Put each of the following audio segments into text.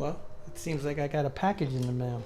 Well, it seems like I got a package in the mail.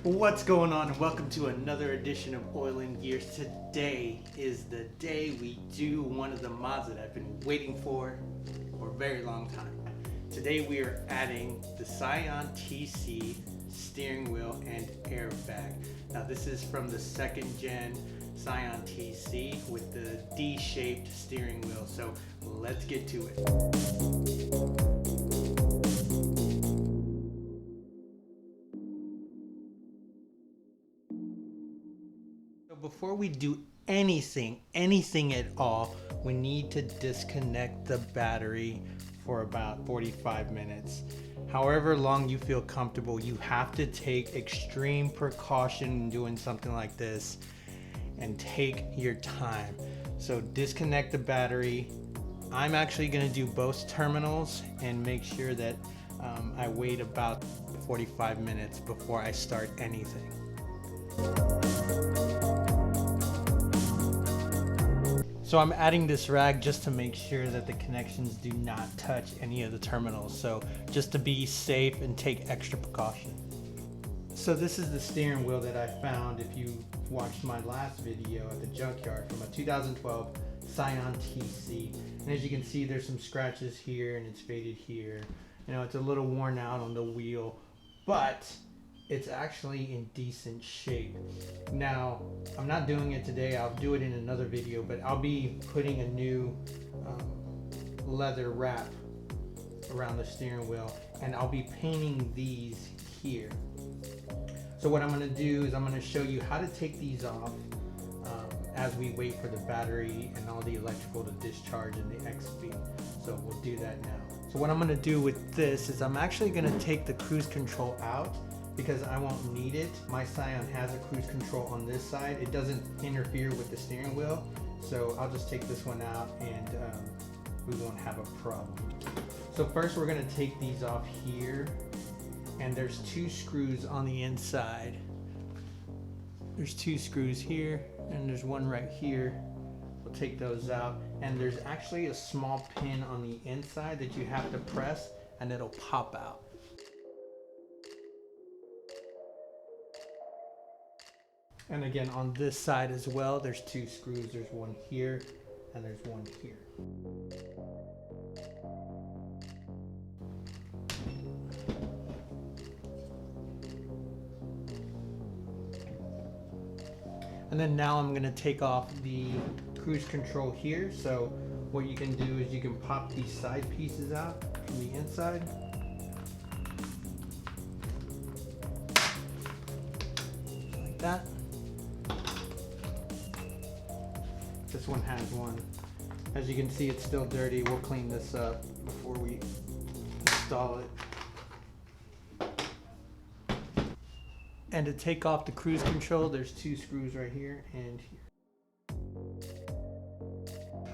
What's going on, and welcome to another edition of Oil and Gears. Today is the day we do one of the mods that I've been waiting for a very long time. Today we are adding the Scion TC steering wheel and airbag. Now this is from the 2nd gen Scion TC with the D-shaped steering wheel. So let's get to it. Before we do anything at all, we need to disconnect the battery for about 45 minutes. However long you feel comfortable, you have to take extreme precaution in doing something like this and take your time. So disconnect the battery. I'm actually going to do both terminals and make sure that I wait about 45 minutes before I start anything. So I'm adding this rag just to make sure that the connections do not touch any of the terminals. So just to be safe and take extra precaution. So this is the steering wheel that I found if you watched my last video at the junkyard from a 2012 Scion TC. And as you can see, there's some scratches here and it's faded here. You know, it's a little worn out on the wheel, but it's actually in decent shape. Now, I'm not doing it today, I'll do it in another video, but I'll be putting a new leather wrap around the steering wheel, and I'll be painting these here. So what I'm gonna do is I'm gonna show you how to take these off as we wait for the battery and all the electrical to discharge in the XB. So we'll do that now. So what I'm gonna do with this is I'm actually gonna take the cruise control out, because I won't need it. My Scion has a cruise control on this side. It doesn't interfere with the steering wheel. So I'll just take this one out and we won't have a problem. So first we're gonna take these off here, and there's 2 screws on the inside. There's 2 screws here and there's one right here. We'll take those out, and there's actually a small pin on the inside that you have to press and it'll pop out. And again, on this side as well, there's 2 screws. There's one here and there's one here. And then now I'm going to take off the cruise control here. So what you can do is you can pop these side pieces out from the inside. Like that. This one has one. As you can see, it's still dirty. We'll clean this up before we install it. And to take off the cruise control, there's 2 screws right here and here.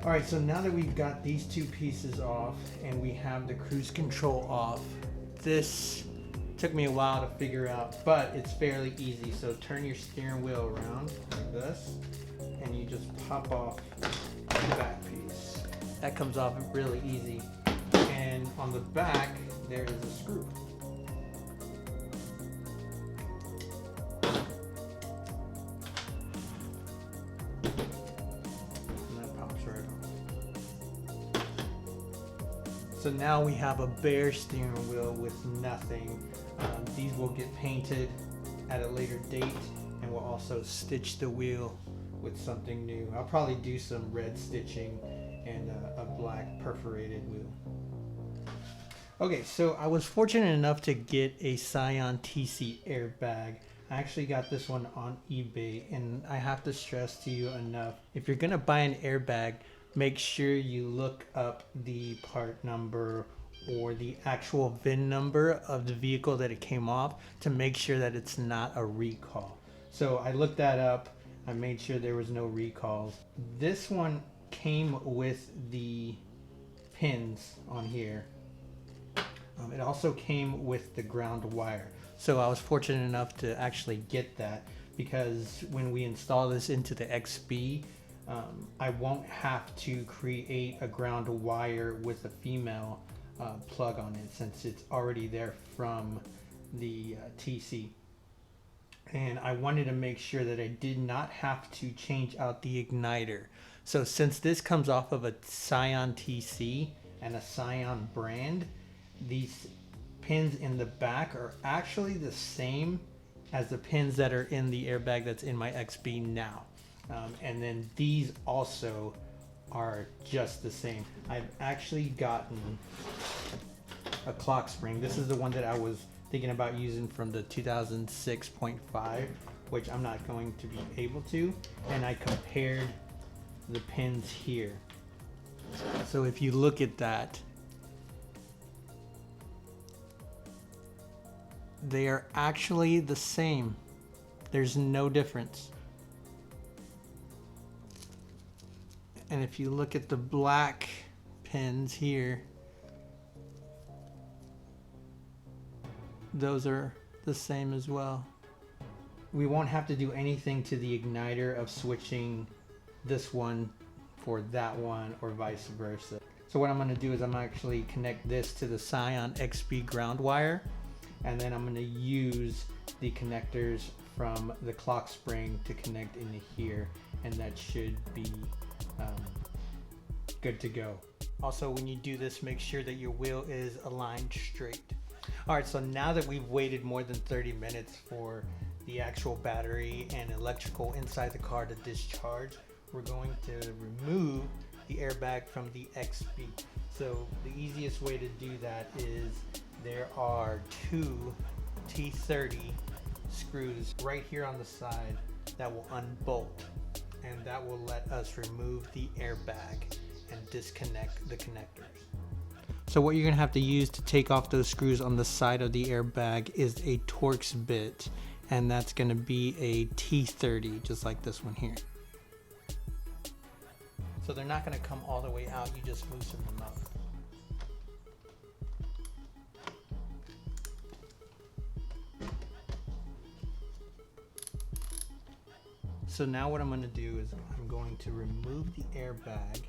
Alright, so now that we've got these 2 pieces off and we have the cruise control off, this took me a while to figure out, but it's fairly easy. So turn your steering wheel around like this, and you just pop off the back piece. That comes off really easy. And on the back, there is a screw. And that pops right off. So now we have a bare steering wheel with nothing. These will get painted at a later date, and we'll also stitch the wheel with something new. I'll probably do some red stitching and a black perforated wheel. Okay, so I was fortunate enough to get a Scion TC airbag. I actually got this one on eBay, and I have to stress to you enough, if you're gonna buy an airbag, make sure you look up the part number or the actual VIN number of the vehicle that it came off to make sure that it's not a recall. So I looked that up. I made sure there was no recalls. This one came with the pins on here. It also came with the ground wire. So I was fortunate enough to actually get that, because when we install this into the XB, I won't have to create a ground wire with a female plug on it, since it's already there from the TC. And I wanted to make sure that I did not have to change out the igniter. So since this comes off of a Scion TC and a Scion brand, these pins in the back are actually the same as the pins that are in the airbag that's in my XB now. And then these also are just the same. I've actually gotten a clock spring. This is the one that I was thinking about using from the 2006.5, which I'm not going to be able to. And I compared the pins here. So if you look at that, they are actually the same. There's no difference. And if you look at the black pins here, those are the same as well. We won't have to do anything to the igniter of switching this one for that one or vice versa. So what I'm going to do is I'm actually connect this to the Scion XB ground wire, and then I'm going to use the connectors from the clock spring to connect into here, and that should be good to go. Also, when you do this, make sure that your wheel is aligned straight. All right, so now that we've waited more than 30 minutes for the actual battery and electrical inside the car to discharge, we're going to remove the airbag from the XB. So the easiest way to do that is there are two T30 screws right here on the side that will unbolt, and that will let us remove the airbag and disconnect the connectors. So what you're going to have to use to take off those screws on the side of the airbag is a Torx bit, and that's going to be a T30, just like this one here. So they're not going to come all the way out, you just loosen them up. So now what I'm going to do is I'm going to remove the airbag,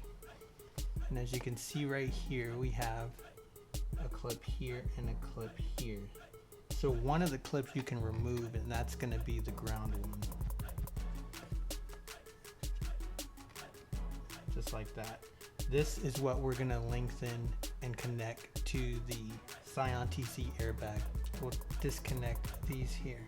and as you can see right here, we have a clip here and a clip here. So one of the clips you can remove, and that's going to be the ground one. Just like that. This is what we're going to lengthen and connect to the Scion TC airbag. We'll disconnect these here.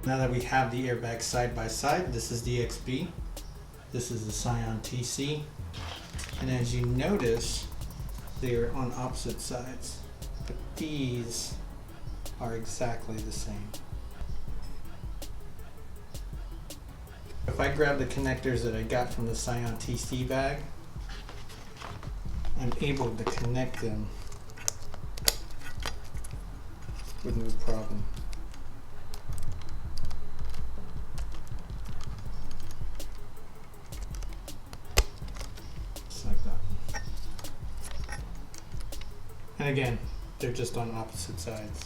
Now that we have the airbags side by side, this is the XB, this is the Scion TC, and as you notice, they're on opposite sides, but these are exactly the same. If I grab the connectors that I got from the Scion TC bag, I'm able to connect them with no problem. Like that. And again, they're just on opposite sides.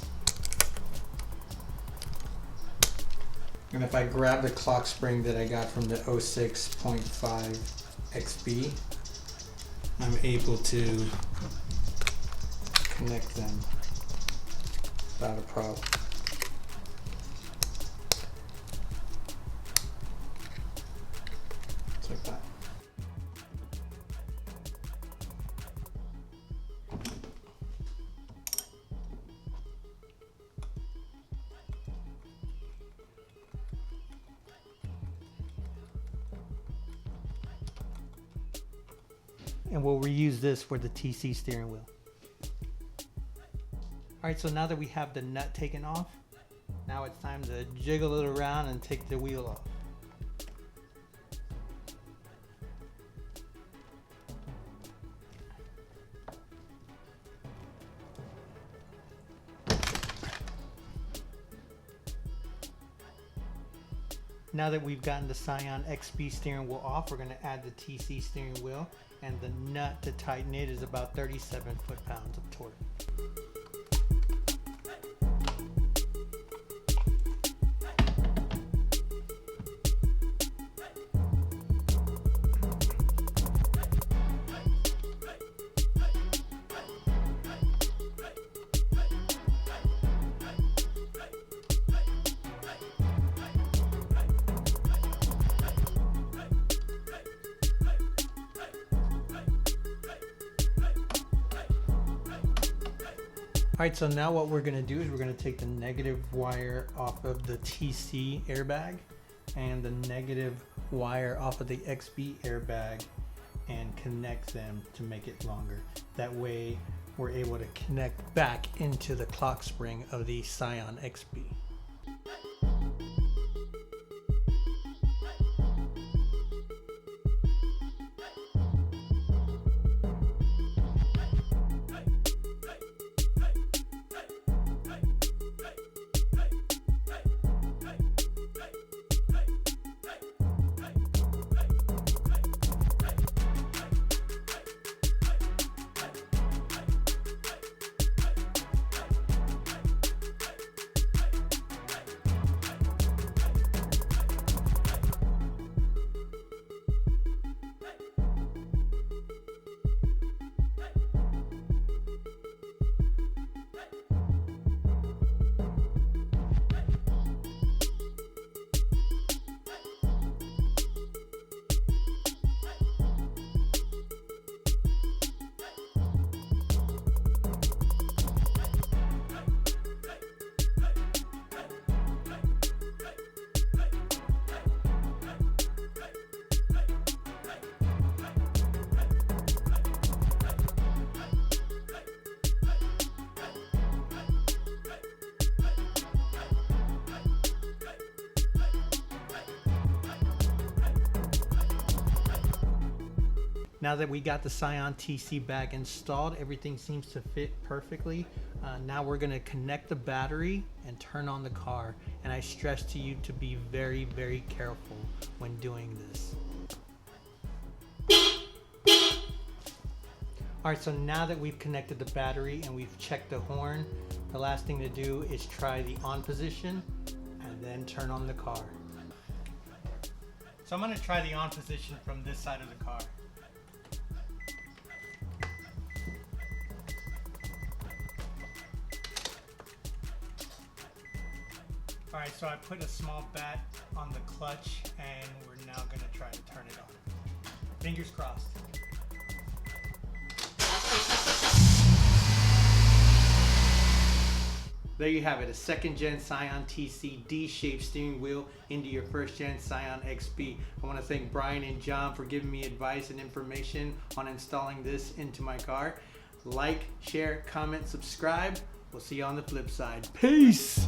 And if I grab the clock spring that I got from the 06.5 XB, I'm able to connect them without a problem. Just like that. And we'll reuse this for the TC steering wheel. All right, so now that we have the nut taken off, Now it's time to jiggle it around and take the wheel off. Now that we've gotten the Scion XB steering wheel off, we're going to add the TC steering wheel, and the nut to tighten it is about 37 foot-pounds of torque. Alright, so now what we're going to do is we're going to take the negative wire off of the TC airbag and the negative wire off of the XB airbag and connect them to make it longer. That way we're able to connect back into the clock spring of the Scion XB. Now that we got the Scion TC bag installed, everything seems to fit perfectly. Now we're going to connect the battery and turn on the car. And I stress to you to be very, very careful when doing this. Alright, so now that we've connected the battery and we've checked the horn, the last thing to do is try the on position and then turn on the car. So I'm going to try the on position from this side of the car. Alright, so I put a small bat on the clutch and we're now going to try to turn it on. Fingers crossed. There you have it, a second gen Scion TC D-shaped steering wheel into your first gen Scion XB. I want to thank Brian and John for giving me advice and information on installing this into my car. Like, share, comment, subscribe. We'll see you on the flip side. Peace!